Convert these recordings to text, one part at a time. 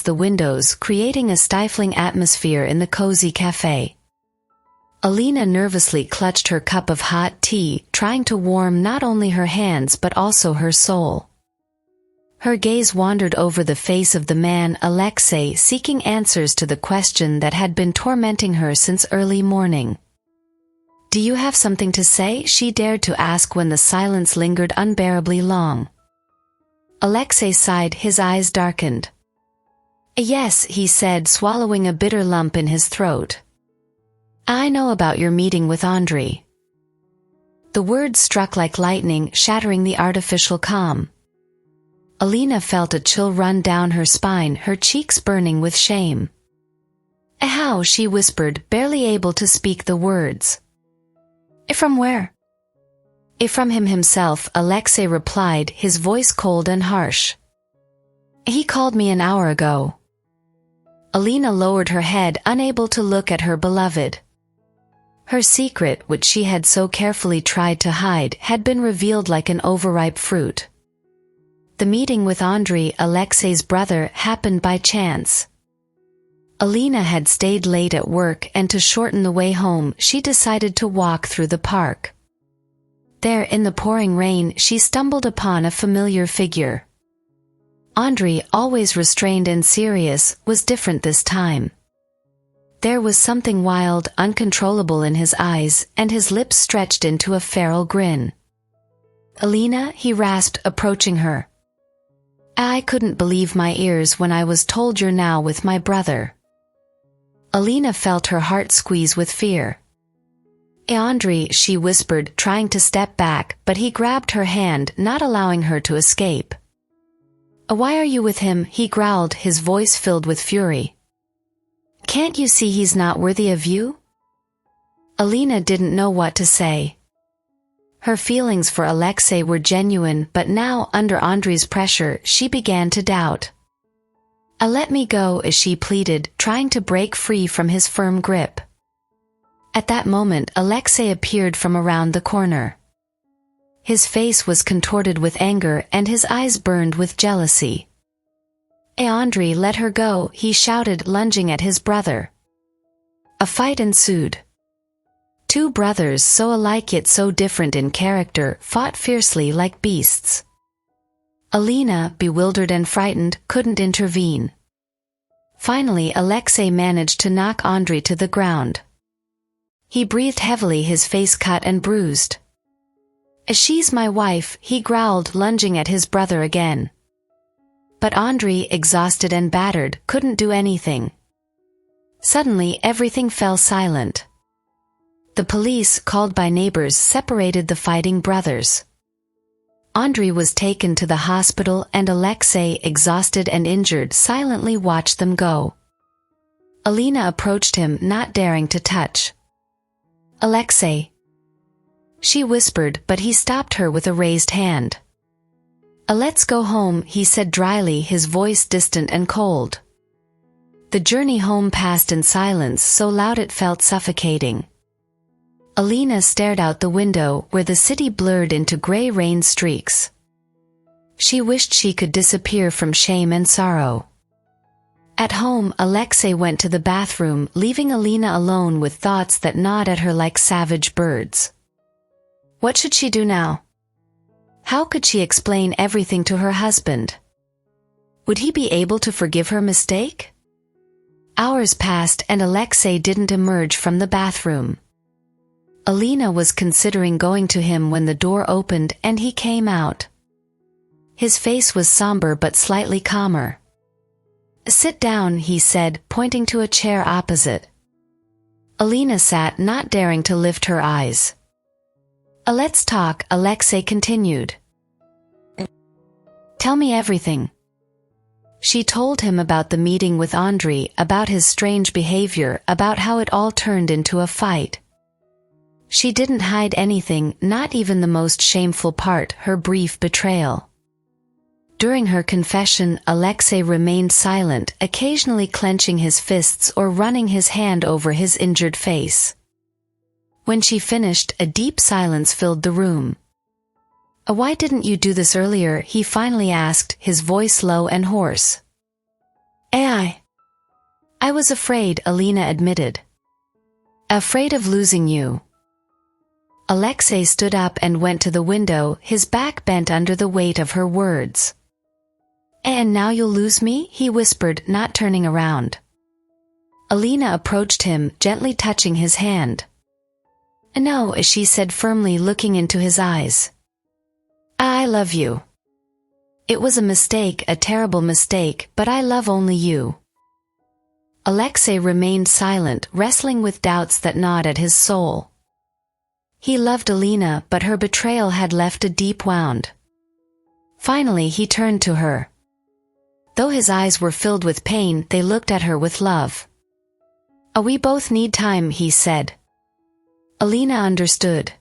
the windows, creating a stifling atmosphere in the cozy cafe. Alina nervously clutched her cup of hot tea, trying to warm not only her hands but also her soul. Her gaze wandered over the face of the man, Alexei, seeking answers to the question that had been tormenting her since early morning. "Do you have something to say?" she dared to ask when the silence lingered unbearably long. Alexei sighed, his eyes darkened. "Yes," he said, swallowing a bitter lump in his throat. "I know about your meeting with Andrei." The words struck like lightning, shattering the artificial calm. Alina felt a chill run down her spine, her cheeks burning with shame. "How?" she whispered, barely able to speak the words. "From where?" "From him himself," Alexei replied, his voice cold and harsh. "He called me an hour ago." Alina lowered her head, unable to look at her beloved. Her secret, which she had so carefully tried to hide, had been revealed like an overripe fruit. The meeting with Andrei, Alexei's brother, happened by chance. Alina had stayed late at work, and to shorten the way home, she decided to walk through the park. There, in the pouring rain, she stumbled upon a familiar figure. Andrei, always restrained and serious, was different this time. There was something wild, uncontrollable in his eyes, and his lips stretched into a feral grin. "Alina," he rasped, approaching her. "I couldn't believe my ears when I was told you're now with my brother." Alina felt her heart squeeze with fear. "Andrei," she whispered, trying to step back, but he grabbed her hand, not allowing her to escape. "Why are you with him?" he growled, his voice filled with fury. "Can't you see he's not worthy of you?" Alina didn't know what to say. Her feelings for Alexei were genuine, but now, under Andrei's pressure, she began to doubt. "Let me go," as she pleaded, trying to break free from his firm grip. At that moment, Alexei appeared from around the corner. His face was contorted with anger, and his eyes burned with jealousy. "Andrei, let her go," he shouted, lunging at his brother. A fight ensued. Two brothers, so alike yet so different in character, fought fiercely like beasts. Alina, bewildered and frightened, couldn't intervene. Finally, Alexei managed to knock Andrei to the ground. He breathed heavily, his face cut and bruised. "She's my wife," he growled, lunging at his brother again. But Andrei, exhausted and battered, couldn't do anything. Suddenly, everything fell silent. The police, called by neighbors, separated the fighting brothers. Andrei was taken to the hospital, and Alexei, exhausted and injured, silently watched them go. Alina approached him, not daring to touch. "Alexei," she whispered, but he stopped her with a raised hand. "Let's go home," he said dryly, his voice distant and cold. The journey home passed in silence, so loud it felt suffocating. Alina stared out the window, where the city blurred into gray rain streaks. She wished she could disappear from shame and sorrow. At home, Alexei went to the bathroom, leaving Alina alone with thoughts that gnawed at her like savage birds. What should she do now? How could she explain everything to her husband? Would he be able to forgive her mistake? Hours passed, and Alexei didn't emerge from the bathroom. Alina was considering going to him when the door opened, and he came out. His face was somber but slightly calmer. "Sit down," he said, pointing to a chair opposite. Alina sat, not daring to lift her eyes. Let's talk," Alexei continued. "Tell me everything." She told him about the meeting with Andrei, about his strange behavior, about how it all turned into a fight. She didn't hide anything, not even the most shameful part, her brief betrayal. During her confession, Alexei remained silent, occasionally clenching his fists or running his hand over his injured face. When she finished, a deep silence filled the room. "Why didn't you do this earlier?" he finally asked, his voice low and hoarse. I was afraid, Alina admitted. Afraid of losing you. Alexei stood up and went to the window, his back bent under the weight of her words. And now you'll lose me? He whispered, not turning around. Alina approached him, gently touching his hand. No, she said firmly, looking into his eyes. I love you. It was a mistake, a terrible mistake, but I love only you. Alexei remained silent, wrestling with doubts that gnawed at his soul. He loved Alina, but her betrayal had left a deep wound. Finally he turned to her. Though his eyes were filled with pain, they looked at her with love. We both need time, he said. Alina understood.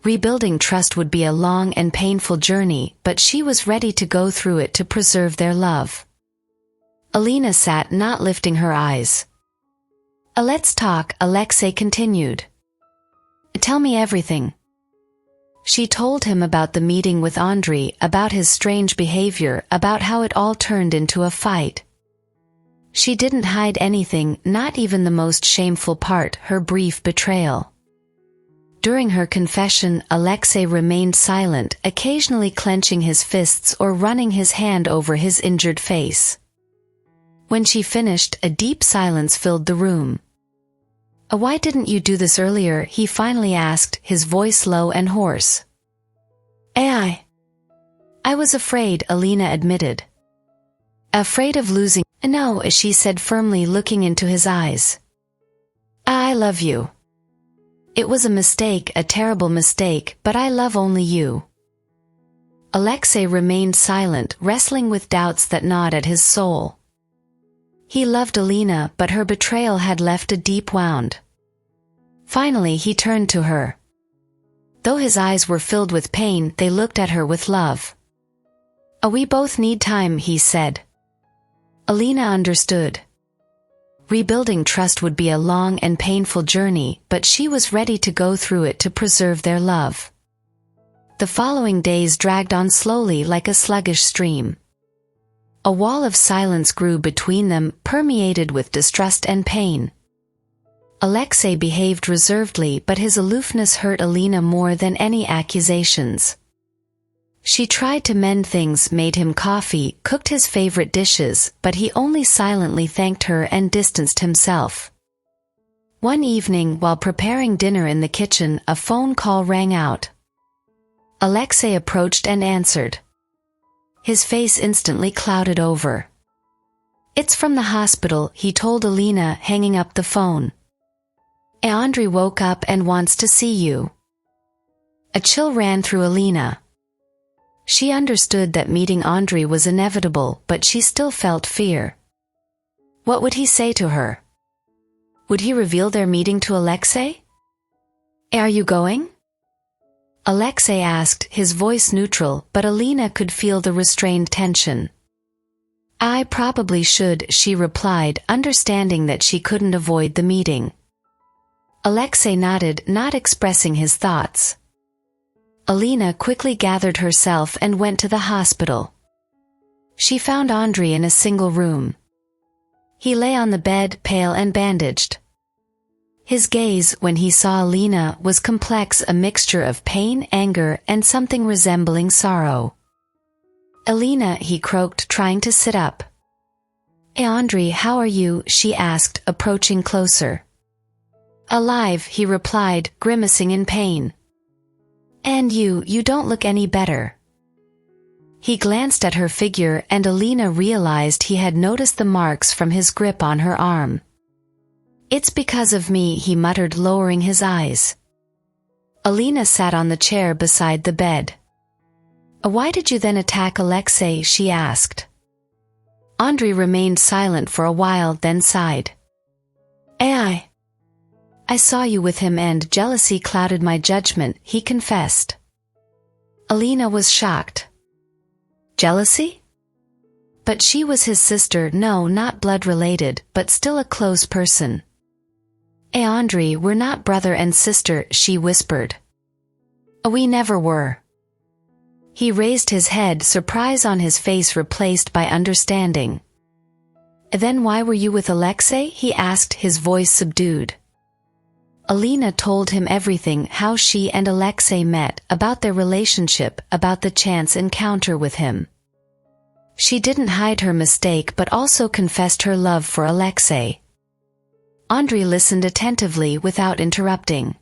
Rebuilding trust would be a long and painful journey, but she was ready to go through it to preserve their love. Alina sat, not lifting her eyes. Let's talk, Alexei continued. Tell me everything. She told him about the meeting with Andrei, about his strange behavior, about how it all turned into a fight. She didn't hide anything, not even the most shameful part, her brief betrayal. During her confession, Alexei remained silent, occasionally clenching his fists or running his hand over his injured face. When she finished, a deep silence filled the room. Why didn't you do this earlier? He finally asked, his voice low and hoarse. I was afraid, Alina admitted. Afraid of losing. No, she said firmly, looking into his eyes. I love you. It was a mistake, a terrible mistake, but I love only you. Alexei remained silent, wrestling with doubts that gnawed at his soul. He loved Alina, but her betrayal had left a deep wound. Finally he turned to her. Though his eyes were filled with pain, they looked at her with love. We both need time, he said. Alina understood. Rebuilding trust would be a long and painful journey, but she was ready to go through it to preserve their love. The following days dragged on slowly like a sluggish stream. A wall of silence grew between them, permeated with distrust and pain. Alexei behaved reservedly, but his aloofness hurt Alina more than any accusations. She tried to mend things, made him coffee, cooked his favorite dishes, but he only silently thanked her and distanced himself. One evening, while preparing dinner in the kitchen, a phone call rang out. Alexei approached and answered. His face instantly clouded over. It's from the hospital, he told Alina, hanging up the phone. Andrei woke up and wants to see you. A chill ran through Alina. She understood that meeting Andrei was inevitable, but she still felt fear. What would he say to her? Would he reveal their meeting to Alexei? Are you going? Alexei asked, his voice neutral, but Alina could feel the restrained tension. I probably should, she replied, understanding that she couldn't avoid the meeting. Alexei nodded, not expressing his thoughts. Alina quickly gathered herself and went to the hospital. She found Andrei in a single room. He lay on the bed, pale and bandaged. His gaze, when he saw Alina, was complex, a mixture of pain, anger, and something resembling sorrow. Alina, he croaked, trying to sit up. Andrei, how are you? She asked, approaching closer. Alive, he replied, grimacing in pain. And you don't look any better. He glanced at her figure, and Alina realized he had noticed the marks from his grip on her arm. It's because of me, he muttered, lowering his eyes. Alina sat on the chair beside the bed. Why did you then attack Alexei? She asked. Andrei remained silent for a while, then sighed. I saw you with him and jealousy clouded my judgment, he confessed. Alina was shocked. Jealousy? But she was his sister, no, not blood-related, but still a close person. Andrei, we're not brother and sister, she whispered. We never were. He raised his head, surprise on his face replaced by understanding. Then why were you with Alexei? He asked, his voice subdued. Alina told him everything, how she and Alexei met, about their relationship, about the chance encounter with him. She didn't hide her mistake but also confessed her love for Alexei. Andrei listened attentively without interrupting.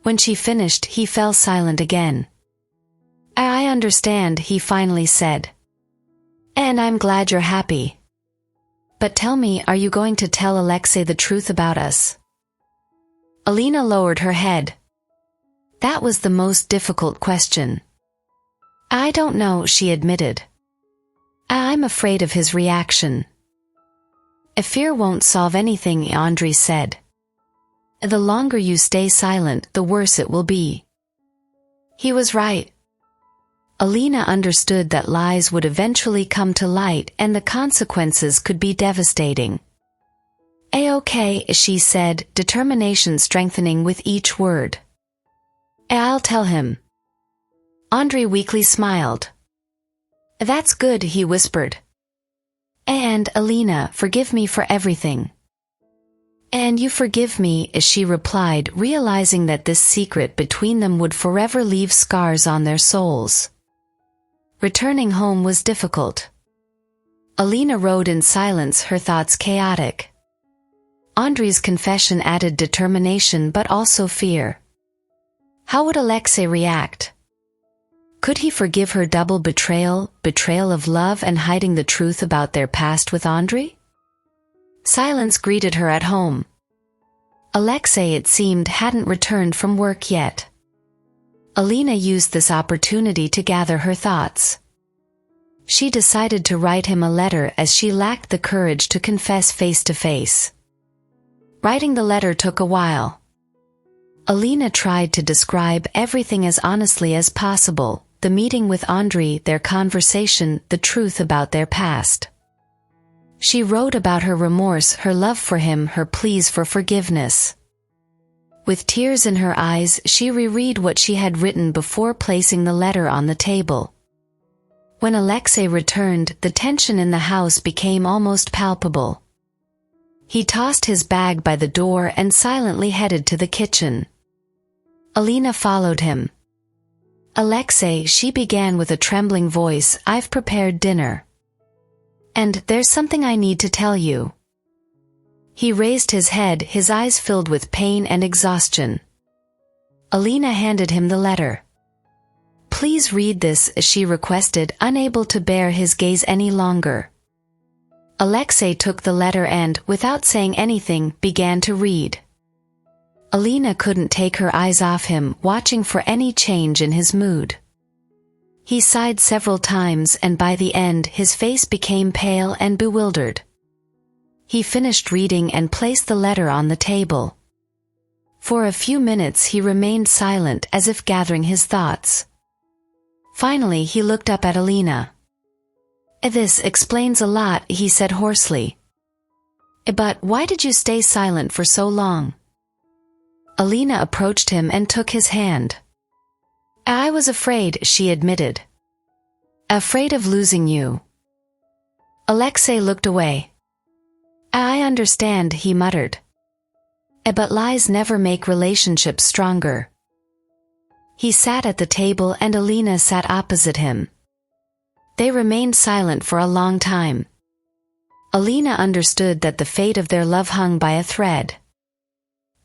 When she finished, he fell silent again. I understand, he finally said. And I'm glad you're happy. But tell me, are you going to tell Alexei the truth about us? Alina lowered her head. That was the most difficult question. I don't know, she admitted. I'm afraid of his reaction. A fear won't solve anything, Andrei said. The longer you stay silent, the worse it will be. He was right. Alina understood that lies would eventually come to light and the consequences could be devastating. "Okay," she said, determination strengthening with each word. "I'll tell him." Andrei weakly smiled. "That's good," he whispered. "And, Alina, forgive me for everything." "And you forgive me," she replied, realizing that this secret between them would forever leave scars on their souls. Returning home was difficult. Alina rode in silence, her thoughts chaotic. Andrei's confession added determination but also fear. How would Alexei react? Could he forgive her double betrayal, betrayal of love and hiding the truth about their past with Andrei? Silence greeted her at home. Alexei, it seemed, hadn't returned from work yet. Alina used this opportunity to gather her thoughts. She decided to write him a letter as she lacked the courage to confess face to face. Writing the letter took a while. Alina tried to describe everything as honestly as possible, the meeting with Andrei, their conversation, the truth about their past. She wrote about her remorse, her love for him, her pleas for forgiveness. With tears in her eyes, she reread what she had written before placing the letter on the table. When Alexei returned, the tension in the house became almost palpable. He tossed his bag by the door and silently headed to the kitchen. Alina followed him. "Alexei," she began with a trembling voice, "I've prepared dinner. And there's something I need to tell you." He raised his head, his eyes filled with pain and exhaustion. Alina handed him the letter. "Please read this," she requested, unable to bear his gaze any longer. Alexei took the letter and, without saying anything, began to read. Alina couldn't take her eyes off him, watching for any change in his mood. He sighed several times and by the end his face became pale and bewildered. He finished reading and placed the letter on the table. For a few minutes he remained silent, as if gathering his thoughts. Finally he looked up at Alina. "This explains a lot," he said hoarsely. "But why did you stay silent for so long?" Alina approached him and took his hand. "I was afraid," she admitted. "Afraid of losing you." Alexei looked away. "I understand," he muttered. "But lies never make relationships stronger." He sat at the table and Alina sat opposite him. They remained silent for a long time. Alina understood that the fate of their love hung by a thread.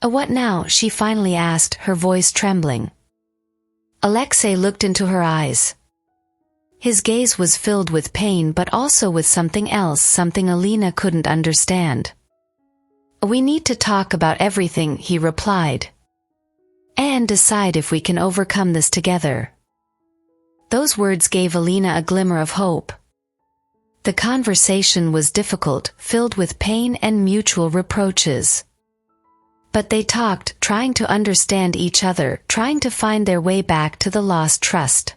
"What now?" she finally asked, her voice trembling. Alexei looked into her eyes. His gaze was filled with pain but also with something else, something Alina couldn't understand. "We need to talk about everything," he replied. "And decide if we can overcome this together." Those words gave Alina a glimmer of hope. The conversation was difficult, filled with pain and mutual reproaches. But they talked, trying to understand each other, trying to find their way back to the lost trust.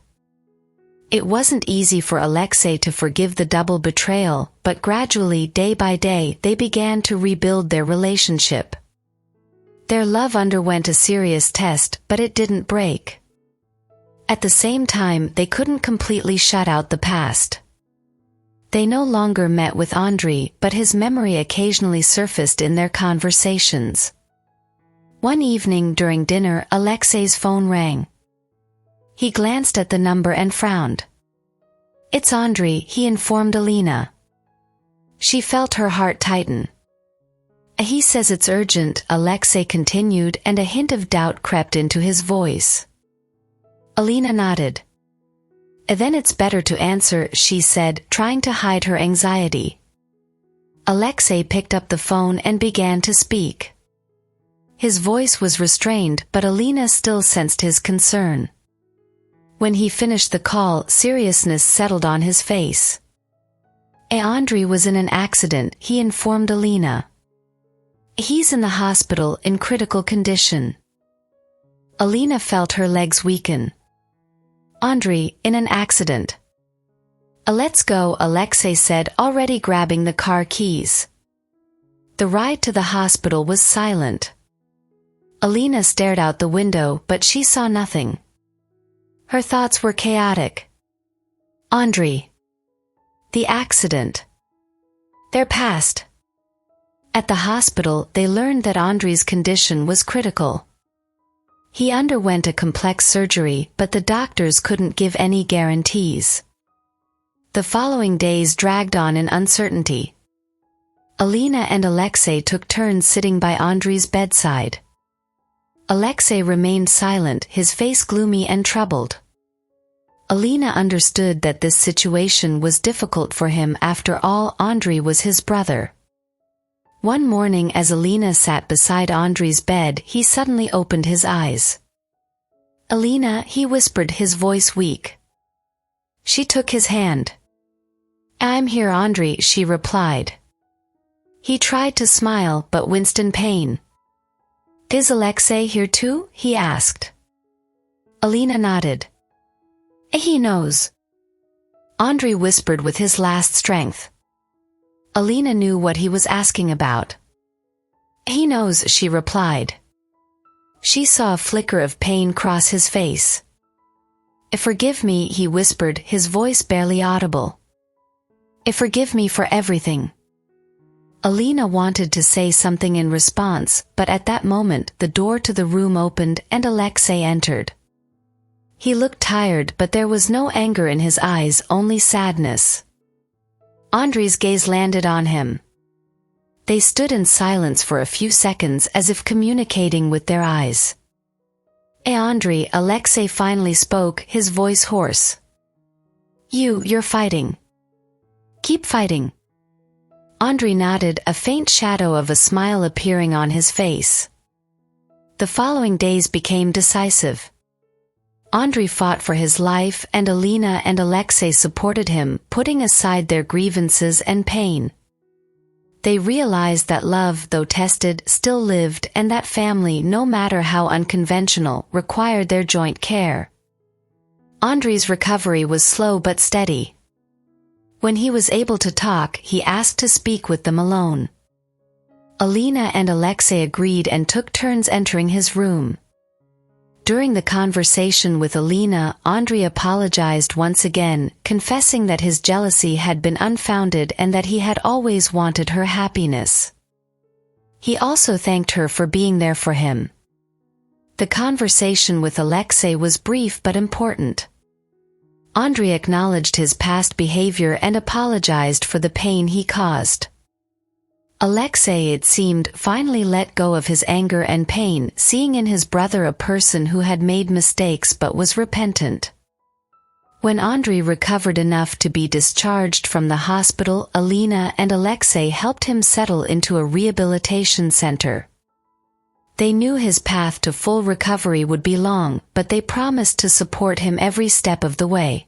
It wasn't easy for Alexei to forgive the double betrayal, but gradually, day by day, they began to rebuild their relationship. Their love underwent a serious test, but it didn't break. At the same time, they couldn't completely shut out the past. They no longer met with Andriy, but his memory occasionally surfaced in their conversations. One evening during dinner, Alexei's phone rang. He glanced at the number and frowned. "It's Andriy," he informed Alina. She felt her heart tighten. "He says it's urgent," Alexei continued, and a hint of doubt crept into his voice. Alina nodded. "Then it's better to answer," she said, trying to hide her anxiety. Alexei picked up the phone and began to speak. His voice was restrained, but Alina still sensed his concern. When he finished the call, seriousness settled on his face. Andriy was in an accident," he informed Alina. "He's in the hospital in critical condition." Alina felt her legs weaken. "Andriy, in an accident." "Let's go," Alexei said, already grabbing the car keys. The ride to the hospital was silent. Alina stared out the window, but she saw nothing. Her thoughts were chaotic. Andriy. The accident. Their past. At the hospital, they learned that Andriy's condition was critical. He underwent a complex surgery, but the doctors couldn't give any guarantees. The following days dragged on in uncertainty. Alina and Alexei took turns sitting by Andriy's bedside. Alexei remained silent, his face gloomy and troubled. Alina understood that this situation was difficult for him. After all, Andriy was his brother. One morning, as Alina sat beside Andriy's bed, he suddenly opened his eyes. "Alina," he whispered, his voice weak. She took his hand. "I'm here, Andriy," she replied. He tried to smile, but winced in pain. "Is Alexei here too?" he asked. Alina nodded. "He knows," Andriy whispered with his last strength. Alina knew what he was asking about. "He knows," she replied. She saw a flicker of pain cross his face. "Forgive me," he whispered, his voice barely audible. "Forgive me for everything." Alina wanted to say something in response, but at that moment the door to the room opened and Alexei entered. He looked tired, but there was no anger in his eyes, only sadness. Andriy's gaze landed on him. They stood in silence for a few seconds, as if communicating with their eyes. Andriy," Alexei finally spoke, his voice hoarse. You're fighting. Keep fighting." Andriy nodded, a faint shadow of a smile appearing on his face. The following days became decisive. Andriy fought for his life, and Alina and Alexei supported him, putting aside their grievances and pain. They realized that love, though tested, still lived, and that family, no matter how unconventional, required their joint care. Andriy's recovery was slow but steady. When he was able to talk, he asked to speak with them alone. Alina and Alexei agreed and took turns entering his room. During the conversation with Alina, Andriy apologized once again, confessing that his jealousy had been unfounded and that he had always wanted her happiness. He also thanked her for being there for him. The conversation with Alexei was brief but important. Andriy acknowledged his past behavior and apologized for the pain he caused. Alexei, it seemed, finally let go of his anger and pain, seeing in his brother a person who had made mistakes but was repentant. When Andriy recovered enough to be discharged from the hospital, Alina and Alexei helped him settle into a rehabilitation center. They knew his path to full recovery would be long, but they promised to support him every step of the way.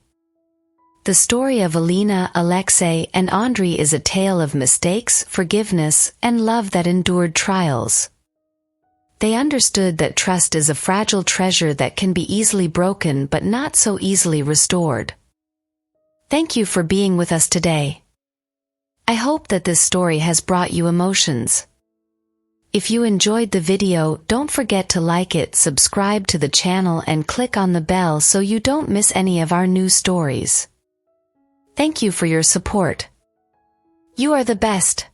The story of Alina, Alexei, and Andriy is a tale of mistakes, forgiveness, and love that endured trials. They understood that trust is a fragile treasure that can be easily broken but not so easily restored. Thank you for being with us today. I hope that this story has brought you emotions. If you enjoyed the video, don't forget to like it, subscribe to the channel, and click on the bell so you don't miss any of our new stories. Thank you for your support. You are the best.